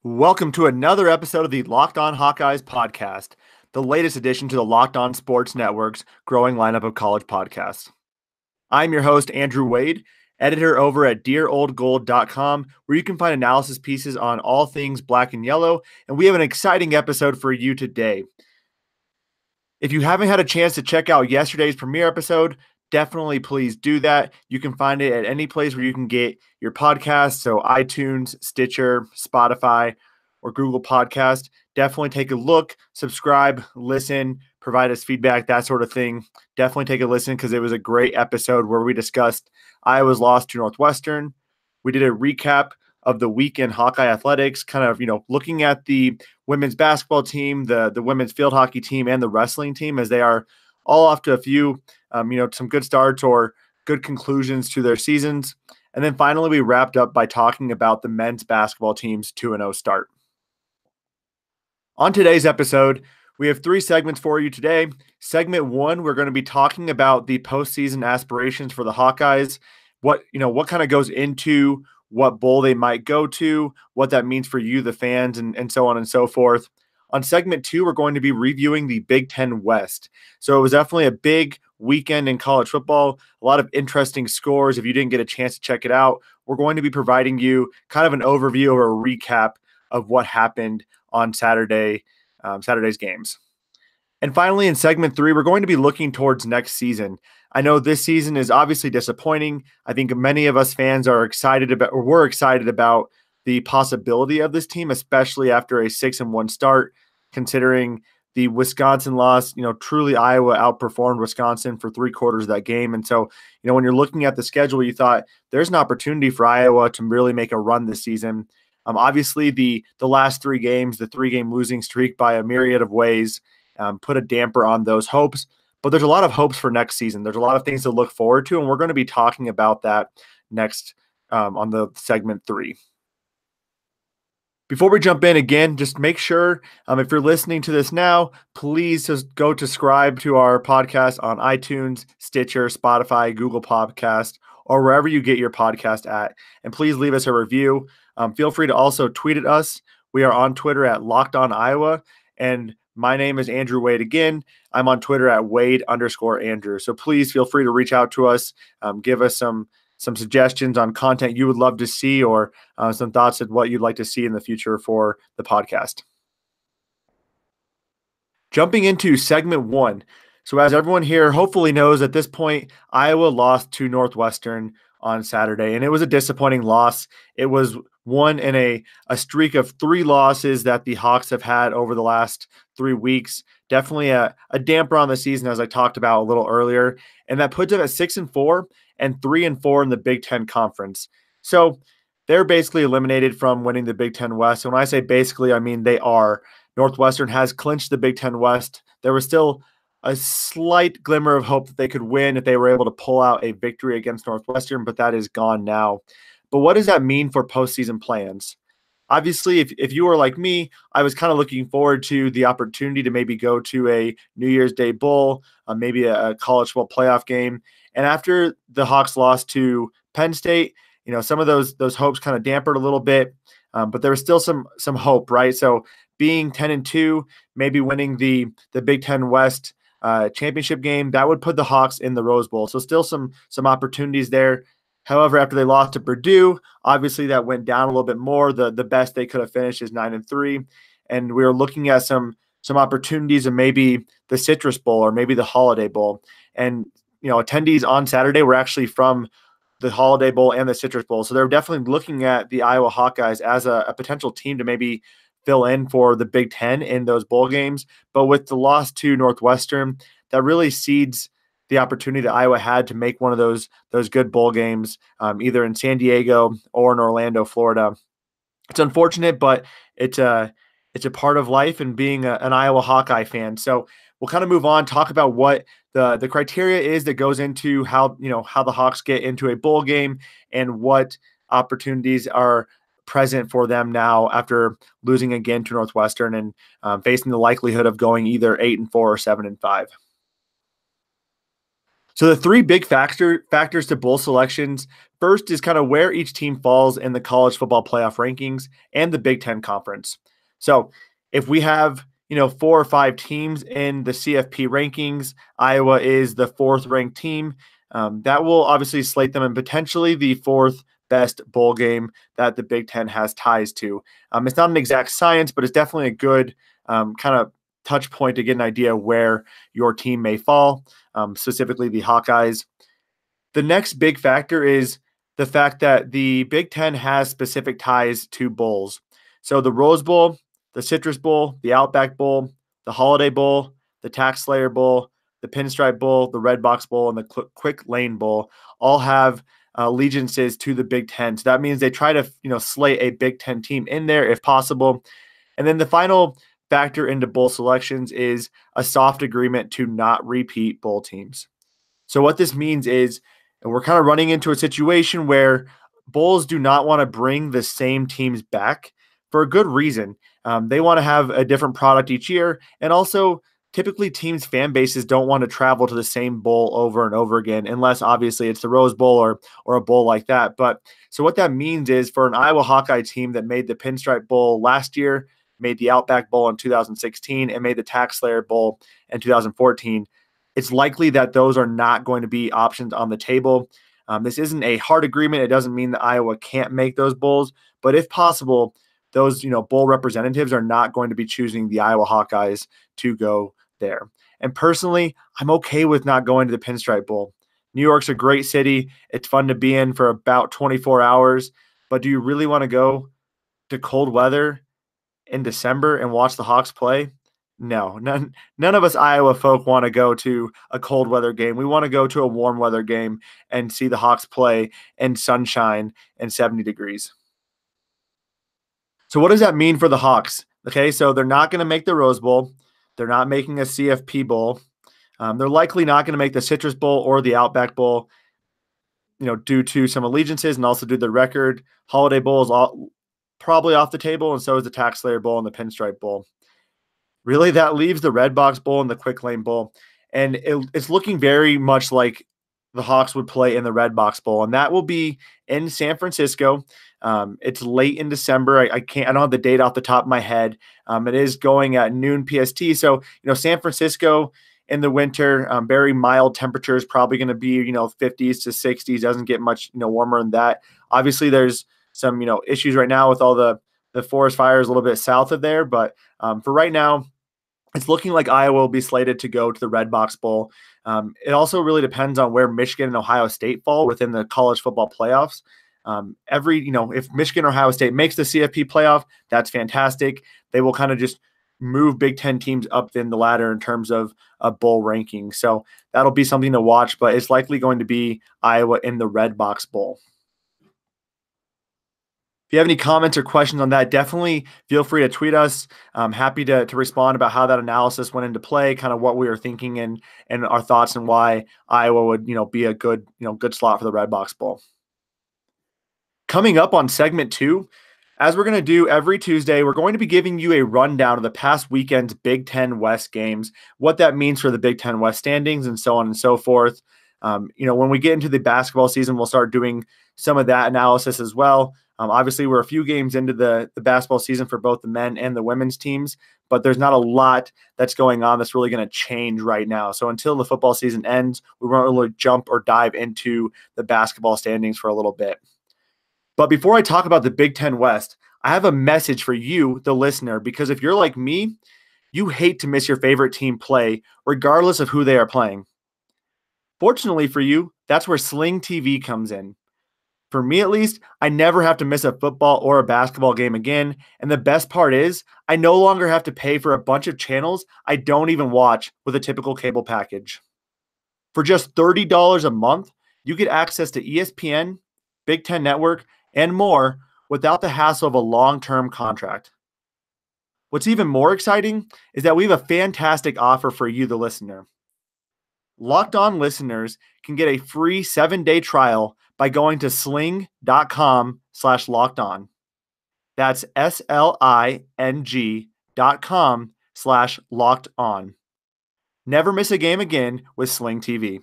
Welcome to another episode of the Locked On Hawkeyes podcast, the latest addition to the Locked On Sports Network's growing lineup of college podcasts. I'm your host, Andrew Wade, editor over at dearoldgold.com, where you can find analysis pieces on all things black and yellow, and we have an exciting episode for you today. If you haven't had a chance to check out yesterday's premiere episode, definitely please do that. You can find it at any place where you can get your podcast, so iTunes, Stitcher, Spotify, or Google Podcast. Definitely take a look, subscribe, listen, provide us feedback, that sort of thing. Definitely take a listen because it was a great episode where we discussed Iowa's loss to Northwestern. We did a recap of the week in Hawkeye athletics, kind of, looking at the women's basketball team, the women's field hockey team, and the wrestling team as they are all off to a few, some good starts or good conclusions to their seasons. And then finally, we wrapped up by talking about the men's basketball team's 2-0 start. On today's episode, we have three segments for you today. Segment one, we're going to be talking about the postseason aspirations for the Hawkeyes, what kind of goes into what bowl they might go to, what that means for you, the fans, and so on and so forth. On segment two, we're going to be reviewing the Big Ten West. So it was definitely a big weekend in college football, a lot of interesting scores. If you didn't get a chance to check it out, we're going to be providing you kind of an overview or a recap of what happened on Saturday's games. And finally, in segment three, we're going to be looking towards next season. I know this season is obviously disappointing. I think many of us fans are excited about, or were excited about, the possibility of this team, especially after a 6-1 start, considering the Wisconsin loss. Truly Iowa outperformed Wisconsin for 3/4 of that game. And so, when you're looking at the schedule, you thought there's an opportunity for Iowa to really make a run this season. Obviously, the last three games, the 3-game losing streak by a myriad of ways, put a damper on those hopes. But there's a lot of hopes for next season. There's a lot of things to look forward to, and we're going to be talking about that next on the segment three. Before we jump in again, just make sure if you're listening to this now, please just go subscribe to our podcast on iTunes, Stitcher, Spotify, Google Podcast, or wherever you get your podcast at. And please leave us a review. Feel free to also tweet at us. We are on Twitter at Locked On Iowa. And my name is Andrew Wade again. I'm on Twitter at Wade_Andrew. So please feel free to reach out to us. Give us some suggestions on content you would love to see, or some thoughts of what you'd like to see in the future for the podcast. Jumping into segment one. So as everyone here hopefully knows at this point, Iowa lost to Northwestern on Saturday, and it was a disappointing loss. It was one in a streak of 3 losses that the Hawks have had over the last 3 weeks. Definitely a damper on the season, as I talked about a little earlier, and that puts them at 6-4 and 3-4 in the Big Ten Conference. So they're basically eliminated from winning the Big Ten West. And when I say basically, I mean they are. Northwestern has clinched the Big Ten West. There was still a slight glimmer of hope that they could win if they were able to pull out a victory against Northwestern, but that is gone now. But what does that mean for postseason plans? Obviously, if you were like me, I was kind of looking forward to the opportunity to maybe go to a New Year's Day bowl, maybe a college football playoff game. And after the Hawks lost to Penn State, some of those hopes kind of dampered a little bit, but there was still some hope, right? So being 10-2, maybe winning the Big Ten West championship game, that would put the Hawks in the Rose Bowl. So still some opportunities there. However, after they lost to Purdue, obviously that went down a little bit more. The best they could have finished is 9-3, and we were looking at some opportunities of maybe the Citrus Bowl or maybe the Holiday Bowl. And attendees on Saturday were actually from the Holiday Bowl and the Citrus Bowl, so they're definitely looking at the Iowa Hawkeyes as a potential team to maybe fill in for the Big Ten in those bowl games. But with the loss to Northwestern, that really cedes the opportunity that Iowa had to make one of those good bowl games, either in San Diego or in Orlando, Florida. It's unfortunate, but it's a part of life and being an Iowa Hawkeye fan. So we'll kind of move on, talk about what the criteria is that goes into how the Hawks get into a bowl game and what opportunities are present for them now after losing again to Northwestern and facing the likelihood of going either 8-4 or 7-5. So the three big factors to bowl selections. First is kind of where each team falls in the college football playoff rankings and the Big Ten conference. So if we have 4 or 5 teams in the CFP rankings, Iowa is the fourth ranked team. That will obviously slate them in potentially the fourth best bowl game that the Big Ten has ties to. It's not an exact science, but it's definitely a good kind of touch point to get an idea where your team may fall, specifically the Hawkeyes. The next big factor is the fact that the Big Ten has specific ties to bowls. So the Rose Bowl, the Citrus Bowl, the Outback Bowl, the Holiday Bowl, the Tax Slayer Bowl, the Pinstripe Bowl, the Red Box Bowl, and the Quick Lane Bowl all have allegiances to the Big Ten. So that means they try to slate a Big Ten team in there if possible. And then the final factor into bowl selections is a soft agreement to not repeat bowl teams. So what this means is we're kind of running into a situation where bowls do not want to bring the same teams back for a good reason. They want to have a different product each year, and also typically teams' fan bases don't want to travel to the same bowl over and over again, unless obviously it's the Rose Bowl or a bowl like that. But so what that means is for an Iowa Hawkeye team that made the Pinstripe Bowl last year, made the Outback Bowl in 2016, and made the Tax Slayer Bowl in 2014, it's likely that those are not going to be options on the table. This isn't a hard agreement. It doesn't mean that Iowa can't make those bowls, but if possible, those bowl representatives are not going to be choosing the Iowa Hawkeyes to go there. And personally, I'm okay with not going to the Pinstripe Bowl. New York's a great city. It's fun to be in for about 24 hours, but do you really want to go to cold weather in December and watch the Hawks play? No, none of us Iowa folk want to go to a cold weather game. We want to go to a warm weather game and see the Hawks play in sunshine and 70 degrees. So what does that mean for the Hawks? Okay, so they're not going to make the Rose Bowl. They're not making a CFP Bowl. They're likely not going to make the Citrus Bowl or the Outback Bowl, due to some allegiances and also due to the record. Holiday Bowl is probably off the table, and so is the Tax Slayer Bowl and the Pinstripe Bowl. Really, that leaves the Red Box Bowl and the Quick Lane Bowl. And it's looking very much like the Hawks would play in the Red Box Bowl, and that will be in San Francisco. It's late in December. I don't have the date off the top of my head. It is going at noon PST. So, San Francisco in the winter, very mild temperatures, probably going to be, 50s to 60s. Doesn't get much, warmer than that. Obviously, there's some, issues right now with all the forest fires a little bit south of there. But for right now, it's looking like Iowa will be slated to go to the Red Box Bowl. It also really depends on where Michigan and Ohio State fall within the college football playoffs. If Michigan or Ohio State makes the CFP playoff, that's fantastic. They will kind of just move Big Ten teams up in the ladder in terms of a bowl ranking. So that'll be something to watch, but it's likely going to be Iowa in the Red Box Bowl. If you have any comments or questions on that, definitely feel free to tweet us. I'm happy to respond about how that analysis went into play, kind of what we were thinking and our thoughts and why Iowa would, be a good slot for the Red Box Bowl. Coming up on segment 2, as we're going to do every Tuesday, we're going to be giving you a rundown of the past weekend's Big Ten West games, what that means for the Big Ten West standings, and so on and so forth. When we get into the basketball season, we'll start doing some of that analysis as well. Obviously, we're a few games into the basketball season for both the men and the women's teams, but there's not a lot that's going on that's really going to change right now. So until the football season ends, we won't really jump or dive into the basketball standings for a little bit. But before I talk about the Big Ten West, I have a message for you, the listener, because if you're like me, you hate to miss your favorite team play, regardless of who they are playing. Fortunately for you, that's where Sling TV comes in. For me, at least, I never have to miss a football or a basketball game again. And the best part is, I no longer have to pay for a bunch of channels I don't even watch with a typical cable package. For just $30 a month, you get access to ESPN, Big Ten Network, and more without the hassle of a long-term contract. What's even more exciting is that we have a fantastic offer for you, the listener. Locked On listeners can get a free 7-day trial by going to sling.com/lockedon. That's SLING.com/lockedon. Never miss a game again with Sling TV.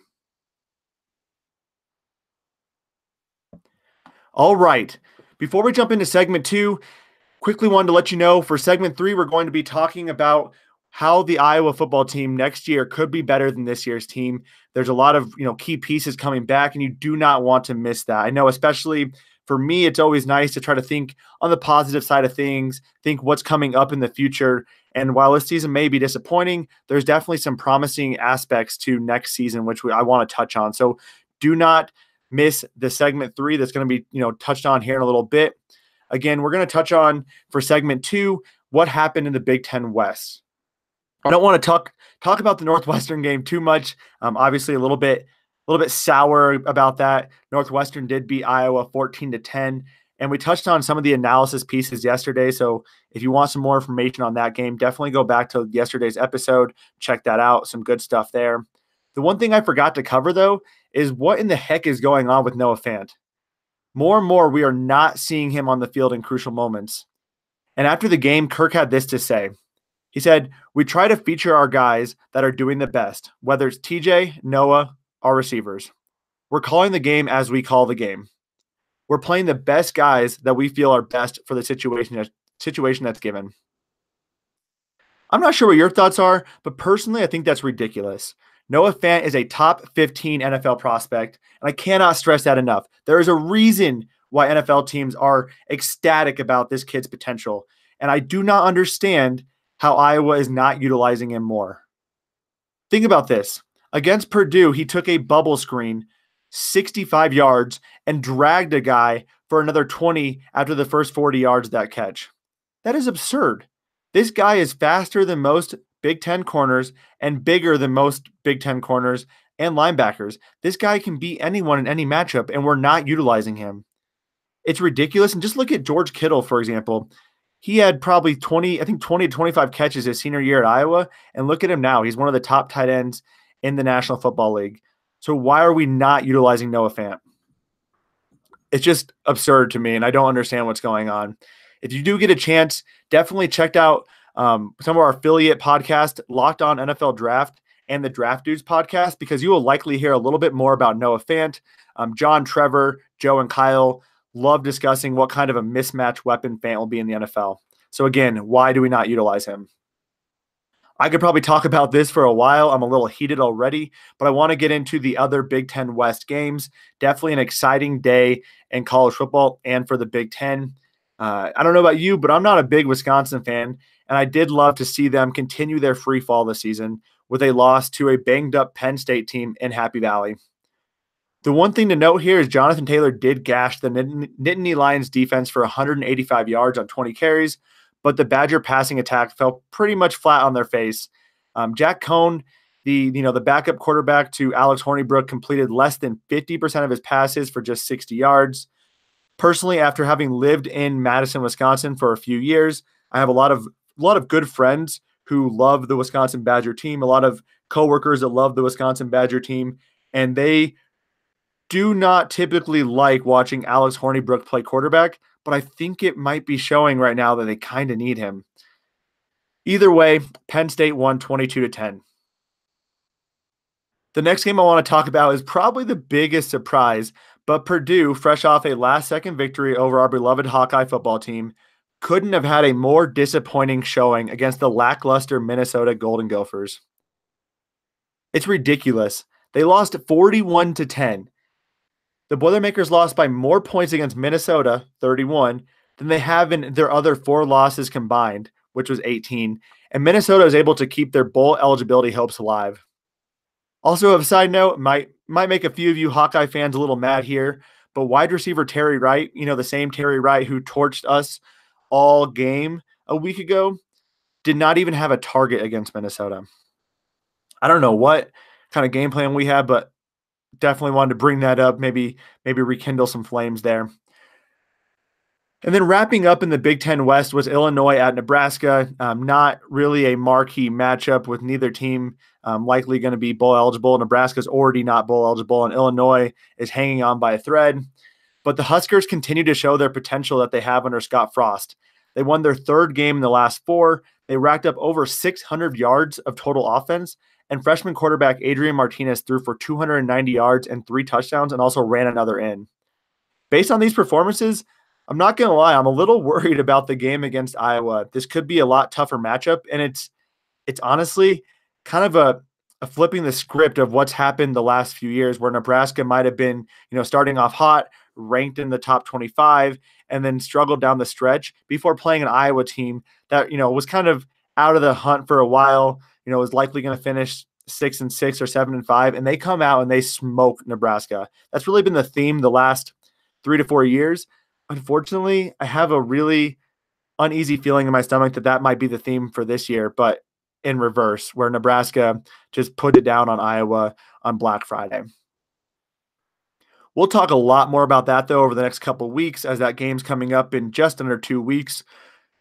All right. Before we jump into segment 2, quickly wanted to let you know for segment 3, we're going to be talking about how the Iowa football team next year could be better than this year's team. There's a lot of, key pieces coming back, and you do not want to miss that. I know, especially for me, it's always nice to try to think on the positive side of things, think what's coming up in the future. And while this season may be disappointing, there's definitely some promising aspects to next season, which I want to touch on. So do not miss the segment 3 that's going to be, touched on here in a little bit. Again, we're going to touch on for segment 2 what happened in the Big Ten West. I don't want to talk about the Northwestern game too much. Obviously, a little bit sour about that. Northwestern did beat Iowa 14-10, and we touched on some of the analysis pieces yesterday. So if you want some more information on that game, definitely go back to yesterday's episode. Check that out. Some good stuff there. The one thing I forgot to cover, though, is what in the heck is going on with Noah Fant. More and more, we are not seeing him on the field in crucial moments. And after the game, Kirk had this to say. He said, "We try to feature our guys that are doing the best, whether it's TJ, Noah, our receivers. We're calling the game as we call the game. We're playing the best guys that we feel are best for the situation that's given." I'm not sure what your thoughts are, but personally, I think that's ridiculous. Noah Fant is a top 15 NFL prospect, and I cannot stress that enough. There is a reason why NFL teams are ecstatic about this kid's potential, and I do not understand how Iowa is not utilizing him more. Think about this. Against Purdue, he took a bubble screen, 65 yards, and dragged a guy for another 20 after the first 40 yards of that catch. That is absurd. This guy is faster than most Big Ten corners and bigger than most Big Ten corners and linebackers. This guy can beat anyone in any matchup, and we're not utilizing him. It's ridiculous. And just look at George Kittle, for example. He had probably 20 to 25 catches his senior year at Iowa, and look at him now. He's one of the top tight ends in the National Football League. So why are we not utilizing Noah Fant? It's just absurd to me, and I don't understand what's going on. If you do get a chance, definitely check out some of our affiliate podcasts, Locked On NFL Draft and the Draft Dudes podcast, because you will likely hear a little bit more about Noah Fant. John, Trevor, Joe, and Kyle love discussing what kind of a mismatch weapon Fant will be in the NFL. So again, why do we not utilize him? I could probably talk about this for a while. I'm a little heated already, but I want to get into the other Big Ten West games. Definitely an exciting day in college football and for the Big Ten. I don't know about you, but I'm not a big Wisconsin fan, and I did love to see them continue their free fall this season with a loss to a banged-up Penn State team in Happy Valley. The one thing to note here is Jonathan Taylor did gash the Nittany Lions defense for 185 yards on 20 carries, but the Badger passing attack fell pretty much flat on their face. Jack Cohn, the backup quarterback to Alex Hornibrook, completed less than 50% of his passes for just 60 yards. Personally, after having lived in Madison, Wisconsin for a few years, I have a lot of good friends who love the Wisconsin Badger team, a lot of coworkers that love the Wisconsin Badger team, and they do not typically like watching Alex Hornibrook play quarterback, but I think it might be showing right now that they kind of need him. Either way, Penn State won 22-10. The next game I want to talk about is probably the biggest surprise, but Purdue, fresh off a last-second victory over our beloved Hawkeye football team, couldn't have had a more disappointing showing against the lackluster Minnesota Golden Gophers. It's ridiculous. They lost 41-10. The Boilermakers lost by more points against Minnesota, 31, than they have in their other 4 losses combined, which was 18, and Minnesota is able to keep their bowl eligibility hopes alive. Also, a side note, might make a few of you Hawkeye fans a little mad here, but wide receiver Terry Wright, the same Terry Wright who torched us all game a week ago, did not even have a target against Minnesota. I don't know what kind of game plan we had, but definitely wanted to bring that up, maybe rekindle some flames there. And then wrapping up in the Big Ten West was Illinois at Nebraska. Not really a marquee matchup with neither team likely going to be bowl eligible. Nebraska's already not bowl eligible, and Illinois is hanging on by a thread. But the Huskers continue to show their potential that they have under Scott Frost. They won their 3rd game in the last 4. They racked up over 600 yards of total offense, and freshman quarterback Adrian Martinez threw for 290 yards and 3 touchdowns and also ran another in. based on these performances, I'm not going to lie, I'm a little worried about the game against Iowa. This could be a lot tougher matchup, and it's honestly kind of a flipping the script of what's happened the last few years, where Nebraska might have been, starting off hot, ranked in the top 25, and then struggled down the stretch before playing an Iowa team that, was kind of out of the hunt for a while, was likely going to finish 6-6 or 7-5, and they come out and they smoke Nebraska. That's really been the theme the last 3 to 4 years. Unfortunately, I have a really uneasy feeling in my stomach that might be the theme for this year, but in reverse, where Nebraska just put it down on Iowa on Black Friday. We'll talk a lot more about that, though, over the next couple of weeks, as that game's coming up in just under 2 weeks.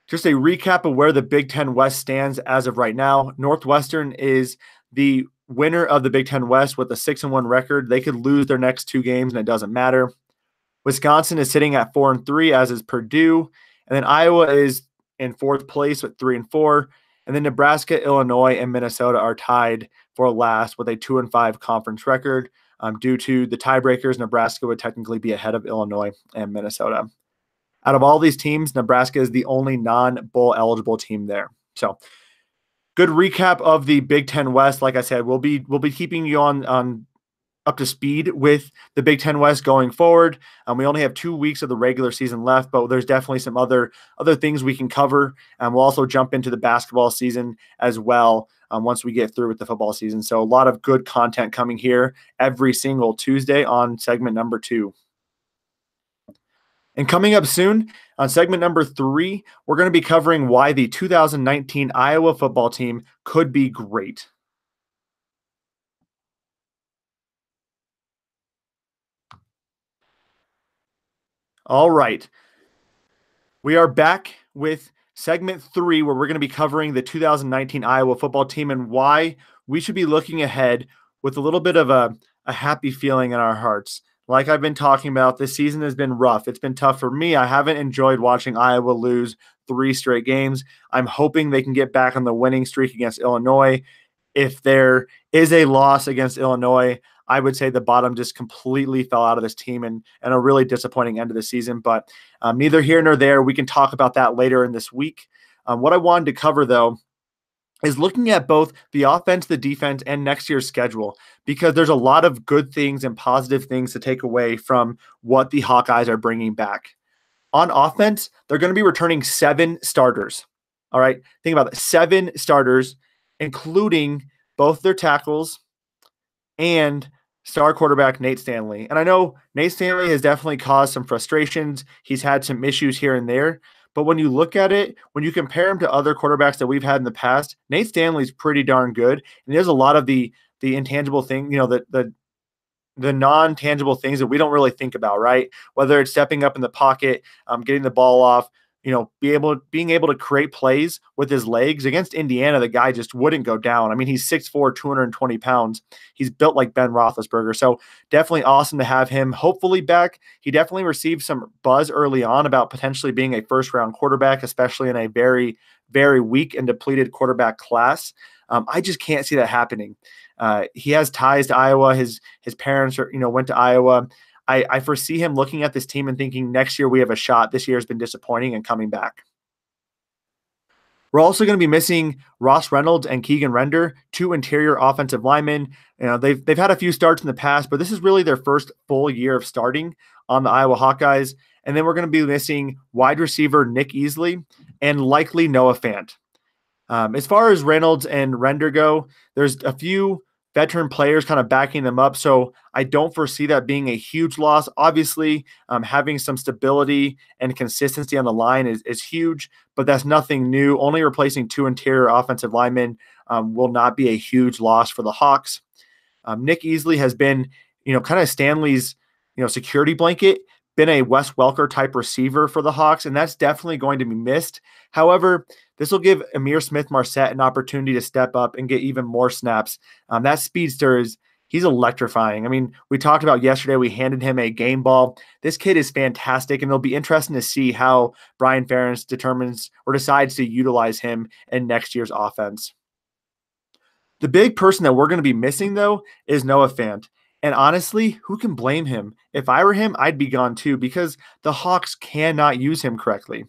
Just a recap of where the Big Ten West stands as of right now. Northwestern is the winner of the Big Ten West with a 6-1 record. They could lose their next 2 games, and it doesn't matter. Wisconsin is sitting at 4-3, as is Purdue. And then Iowa is in 4th place with 3-4. And then Nebraska, Illinois, and Minnesota are tied for last with a 2-5 conference record. Due to the tiebreakers, Nebraska would technically be ahead of Illinois and Minnesota. Out of all these teams, Nebraska is the only non-bowl eligible team there. So, good recap of the Big Ten West. Like I said, we'll be keeping you on up to speed with the Big Ten West going forward. We only have 2 weeks of the regular season left, but there's definitely some other things we can cover. We'll also jump into the basketball season as well once we get through with the football season. So a lot of good content coming here every single Tuesday on segment number 2. And coming up soon on segment number 3, we're going to be covering why the 2019 Iowa football team could be great. All right. We are back with segment 3, where we're going to be covering the 2019 Iowa football team and why we should be looking ahead with a little bit of a happy feeling in our hearts. Like I've been talking about, this season has been rough. It's been tough for me. I haven't enjoyed watching Iowa lose 3 straight games. I'm hoping they can get back on the winning streak against Illinois. If there is a loss against Illinois, I would say the bottom just completely fell out of this team and a really disappointing end of the season. But neither here nor there. We can talk about that later in this week. What I wanted to cover, though, is looking at both the offense, the defense, and next year's schedule, because there's a lot of good things and positive things to take away from what the Hawkeyes are bringing back. On offense, they're going to be returning 7 starters. All right, think about that. 7 starters, including both their tackles and star quarterback Nate Stanley. And I know Nate Stanley has definitely caused some frustrations. He's had some issues here and there. But when you look at it, when you compare him to other quarterbacks that we've had in the past, Nate Stanley's pretty darn good. And there's a lot of the intangible thing, the non-tangible things that we don't really think about, right? Whether it's stepping up in the pocket, getting the ball off, being able to create plays with his legs. Against Indiana, the guy just wouldn't go down. I mean, he's 6'4", 220 pounds. He's built like Ben Roethlisberger. So definitely awesome to have him hopefully back. He definitely received some buzz early on about potentially being a first-round quarterback, especially in a very, very weak and depleted quarterback class. I just can't see that happening. He has ties to Iowa. His parents went to Iowa. I foresee him looking at this team and thinking next year we have a shot. This year has been disappointing and coming back. We're also going to be missing Ross Reynolds and Keegan Render, 2 interior offensive linemen. They've had a few starts in the past, but this is really their first full year of starting on the Iowa Hawkeyes. And then we're going to be missing wide receiver Nick Easley and likely Noah Fant. As far as Reynolds and Render go, there's a few veteran players kind of backing them up. So I don't foresee that being a huge loss. Obviously, having some stability and consistency on the line is huge, but that's nothing new. Only replacing 2 interior offensive linemen will not be a huge loss for the Hawks. Nick Easley has been, kind of Stanley's, security blanket, been a Wes Welker type receiver for the Hawks, and that's definitely going to be missed. However, this will give Ihmir Smith-Marsette an opportunity to step up and get even more snaps. That speedster he's electrifying. I mean, we talked about yesterday, we handed him a game ball. This kid is fantastic, and it'll be interesting to see how Brian Ferentz determines or decides to utilize him in next year's offense. The big person that we're going to be missing, though, is Noah Fant. And honestly, who can blame him? If I were him, I'd be gone too because the Hawks cannot use him correctly.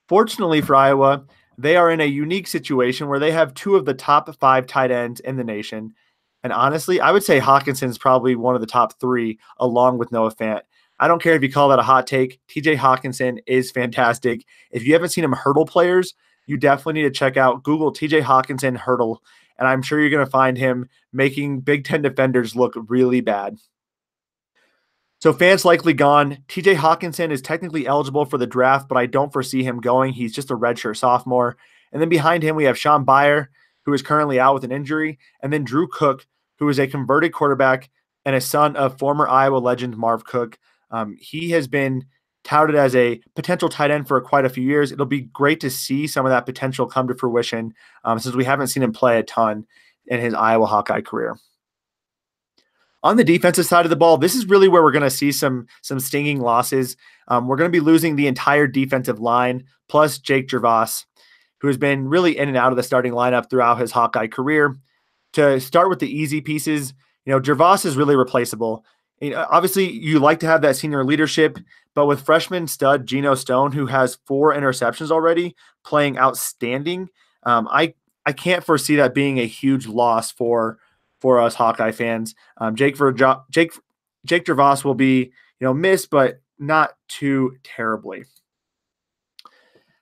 Fortunately for Iowa, they are in a unique situation where they have two of the top 5 tight ends in the nation. And honestly, I would say Hawkinson's probably one of the top 3 along with Noah Fant. I don't care if you call that a hot take. TJ Hawkinson is fantastic. If you haven't seen him hurdle players, you definitely need to check out Google TJ Hawkinson hurdle. And I'm sure you're going to find him making Big Ten defenders look really bad. So Fant's likely gone. TJ Hawkinson is technically eligible for the draft, but I don't foresee him going. He's just a redshirt sophomore. And then behind him, we have Sean Beyer, who is currently out with an injury, and then Drew Cook, who is a converted quarterback and a son of former Iowa legend Marv Cook. He has been touted as a potential tight end for quite a few years. It'll be great to see some of that potential come to fruition since we haven't seen him play a ton in his Iowa Hawkeye career. On the defensive side of the ball, this is really where we're going to see some stinging losses. We're going to be losing the entire defensive line, plus Jake Gervais, who has been really in and out of the starting lineup throughout his Hawkeye career. To start with the easy pieces, Gervais is really replaceable. Obviously, you like to have that senior leadership, but with freshman stud Geno Stone, who has 4 interceptions already, playing outstanding, I can't foresee that being a huge loss for us Hawkeye fans. Jake Gervais will be, missed, but not too terribly.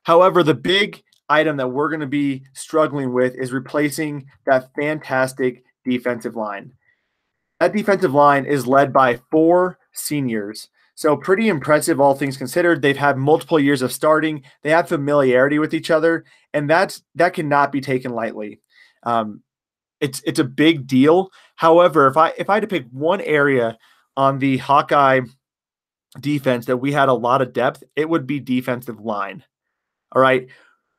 However, the big item that we're going to be struggling with is replacing that fantastic defensive line. That defensive line is led by 4 seniors. So pretty impressive, all things considered. They've had multiple years of starting. They have familiarity with each other, and that cannot be taken lightly. It's a big deal. However, if I had to pick one area on the Hawkeye defense that we had a lot of depth, it would be defensive line. All right.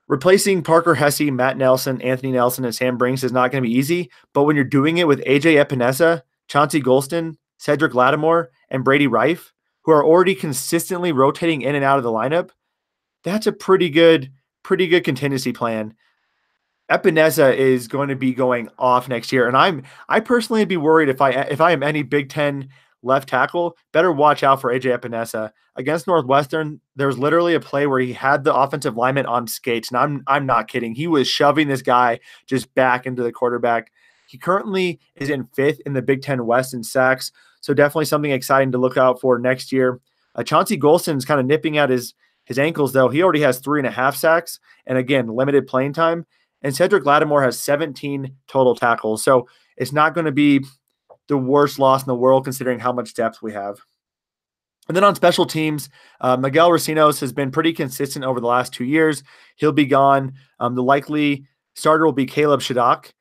Replacing Parker Hesse, Matt Nelson, Anthony Nelson, and Sam Brinks is not going to be easy, but when you're doing it with AJ Epinesa, Chauncey Golston, Cedric Lattimore, and Brady Rife, who are already consistently rotating in and out of the lineup, that's a pretty good contingency plan. Epinesa is going to be going off next year, and I personally would be worried if I am any Big Ten left tackle. Better watch out for AJ Epinesa. Against Northwestern, there was literally a play where he had the offensive lineman on skates, and I'm not kidding. He was shoving this guy just back into the quarterback. He currently is in 5th in the Big Ten West in sacks, so definitely something exciting to look out for next year. Chauncey Golston's kind of nipping at his ankles, though. He already has 3.5 sacks, and again, limited playing time. And Cedric Lattimore has 17 total tackles. So it's not going to be the worst loss in the world considering how much depth we have. And then on special teams, Miguel Recinos has been pretty consistent over the last 2 years. He'll be gone. The likely starter will be Caleb Shadak,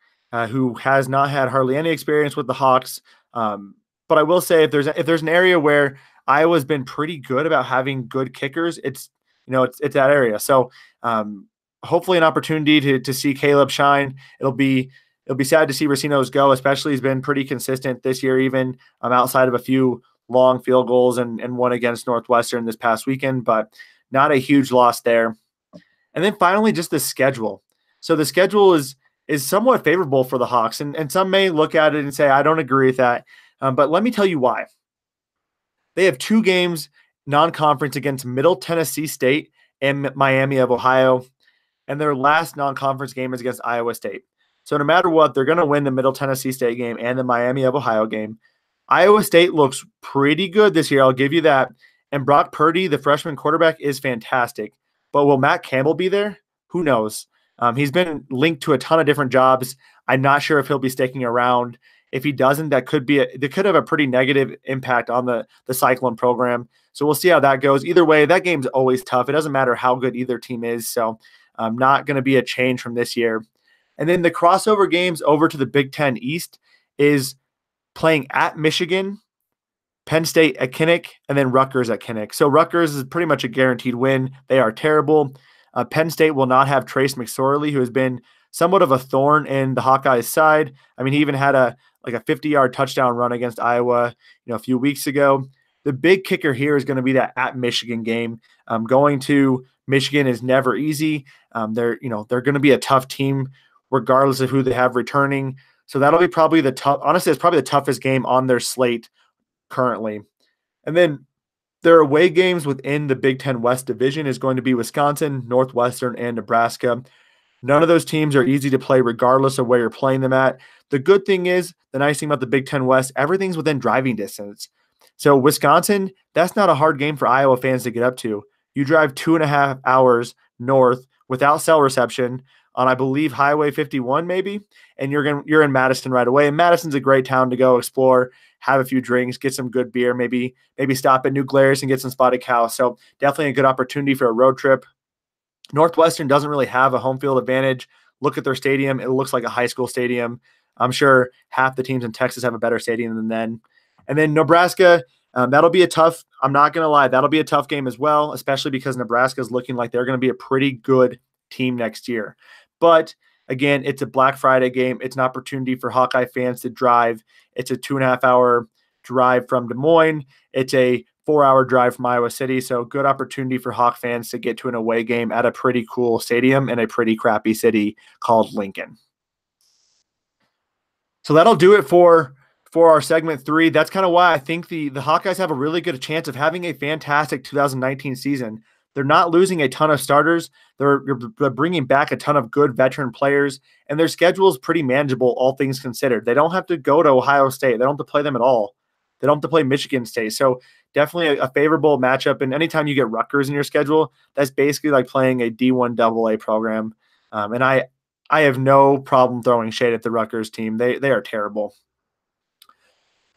who has not had hardly any experience with the Hawks. But I will say if there's an area where Iowa's been pretty good about having good kickers, it's that area. So hopefully an opportunity to see Caleb shine. It'll be sad to see Recinos go, especially he's been pretty consistent this year, even outside of a few long field goals and one against Northwestern this past weekend, but not a huge loss there. And then finally, just the schedule. So the schedule is somewhat favorable for the Hawks, and some may look at it and say, I don't agree with that. But let me tell you why. They have 2 games non-conference against Middle Tennessee State and Miami of Ohio, and their last non-conference game is against Iowa State. So no matter what, they're going to win the Middle Tennessee State game and the Miami of Ohio game. Iowa State looks pretty good this year, I'll give you that. And Brock Purdy, the freshman quarterback, is fantastic. But will Matt Campbell be there? Who knows? He's been linked to a ton of different jobs. I'm not sure if he'll be sticking around. If he doesn't, that could have a pretty negative impact on the Cyclone program. So we'll see how that goes. Either way, that game's always tough. It doesn't matter how good either team is. So not going to be a change from this year. And then the crossover games over to the Big Ten East is playing at Michigan, Penn State at Kinnick, and then Rutgers at Kinnick. So Rutgers is pretty much a guaranteed win. They are terrible. Penn State will not have Trace McSorley, who has been somewhat of a thorn in the Hawkeyes' side. I mean, he even had a 50-yard touchdown run against Iowa, a few weeks ago. The big kicker here is going to be that at Michigan game. Going to Michigan is never easy. They're going to be a tough team regardless of who they have returning. So that'll be probably honestly, it's probably the toughest game on their slate currently. And then their away games within the Big Ten West division is going to be Wisconsin, Northwestern, and Nebraska. None of those teams are easy to play regardless of where you're playing them at. The good thing is, the nice thing about the Big Ten West, everything's within driving distance. So Wisconsin, that's not a hard game for Iowa fans to get up to. You drive 2.5 hours north without cell reception on, I believe, Highway 51 maybe, and you're in Madison right away. And Madison's a great town to go explore, have a few drinks, get some good beer, maybe stop at New Glarus and get some spotted cow. So definitely a good opportunity for a road trip. Northwestern doesn't really have a home field advantage. Look at their stadium. It looks like a high school stadium. I'm sure half the teams in Texas have a better stadium than them. And then Nebraska, that'll be I'm not going to lie, that'll be a tough game as well, especially because Nebraska is looking like they're going to be a pretty good team next year. But again, it's a Black Friday game. It's an opportunity for Hawkeye fans to drive. It's a 2.5-hour drive from Des Moines. It's a 4-hour drive from Iowa City. So good opportunity for Hawk fans to get to an away game at a pretty cool stadium in a pretty crappy city called Lincoln. So that'll do it for our segment 3. That's kind of why I think the Hawkeyes have a really good chance of having a fantastic 2019 season. They're not losing a ton of starters. They're bringing back a ton of good veteran players, and their schedule is pretty manageable, all things considered. They don't have to go to Ohio State. They don't have to play them at all. They don't have to play Michigan State. So definitely a favorable matchup. And anytime you get Rutgers in your schedule, that's basically like playing a D1 AA program. And I have no problem throwing shade at the Rutgers team. They are terrible.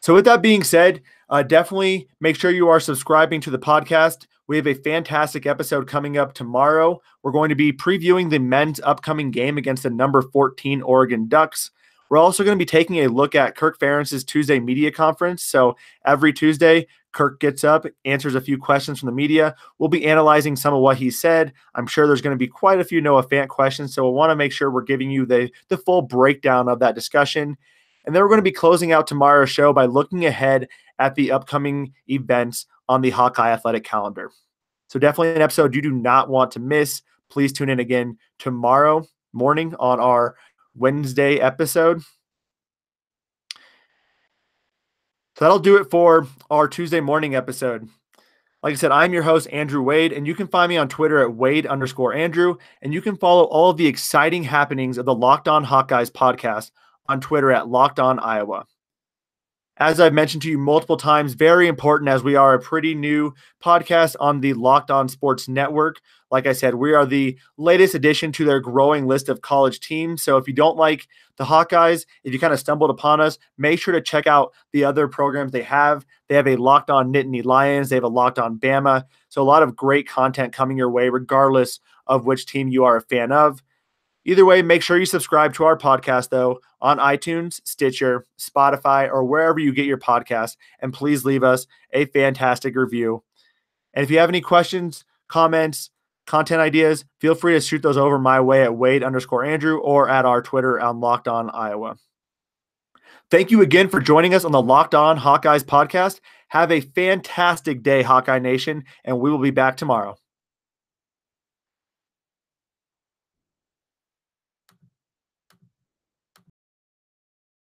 So with that being said, definitely make sure you are subscribing to the podcast. We have a fantastic episode coming up tomorrow. We're going to be previewing the men's upcoming game against the number 14 Oregon Ducks. We're also going to be taking a look at Kirk Ferentz's Tuesday media conference. So every Tuesday, Kirk gets up, answers a few questions from the media. We'll be analyzing some of what he said. I'm sure there's going to be quite a few Noah Fant questions, so we'll want to make sure we're giving you the full breakdown of that discussion. And then we're going to be closing out tomorrow's show by looking ahead at the upcoming events on the Hawkeye athletic calendar. So definitely an episode you do not want to miss. Please tune in again tomorrow morning on our Wednesday episode. So that'll do it for our Tuesday morning episode. Like I said, I'm your host, Andrew Wade, and you can find me on Twitter at Wade_Andrew, and you can follow all of the exciting happenings of the Locked On Hawkeyes podcast on Twitter at Locked On Iowa. As I've mentioned to you multiple times, very important as we are a pretty new podcast on the Locked On Sports Network. Like I said, we are the latest addition to their growing list of college teams. So if you don't like the Hawkeyes, if you kind of stumbled upon us, make sure to check out the other programs they have. They have a Locked On Nittany Lions. They have a Locked On Bama. So a lot of great content coming your way, regardless of which team you are a fan of. Either way, make sure you subscribe to our podcast, though, on iTunes, Stitcher, Spotify, or wherever you get your podcasts. And please leave us a fantastic review. And if you have any questions, comments, content ideas, feel free to shoot those over my way at Wade_Andrew or at our Twitter on Locked On Iowa. Thank you again for joining us on the Locked On Hawkeyes podcast. Have a fantastic day, Hawkeye Nation, and we will be back tomorrow.